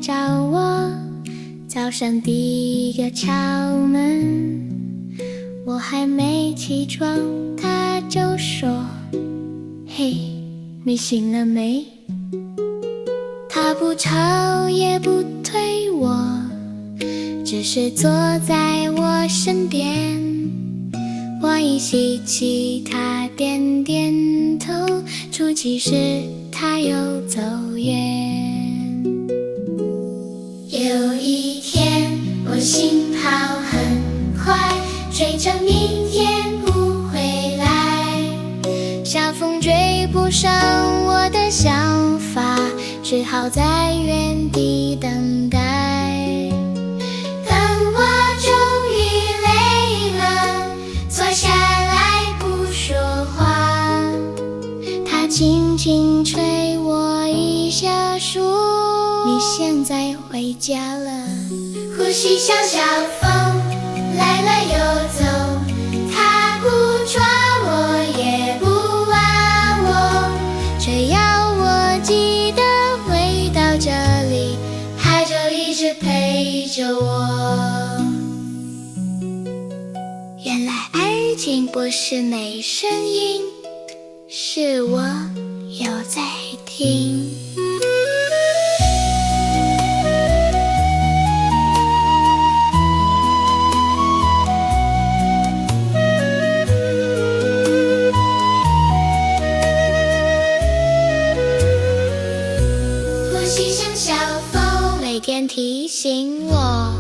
找我，早上第一个敲门，我还没起床，他就说：嘿，你醒了没？他不吵也不推我，只是坐在我身边。我一吸气，他点点头，出气时他又走远。有一天我心跑很快，追着明天不回来，小风追不上我的想法，只好在原地等待。等我终于累了，坐下来不说话，他轻轻吹我一下，说：你现在回家了。呼吸像小风，来了又走，他不抓我也不挖我，只要我记得回到这里，他就一直陪着我。原来爱情不是没声音，是我有在听。呼吸像小风，每天提醒我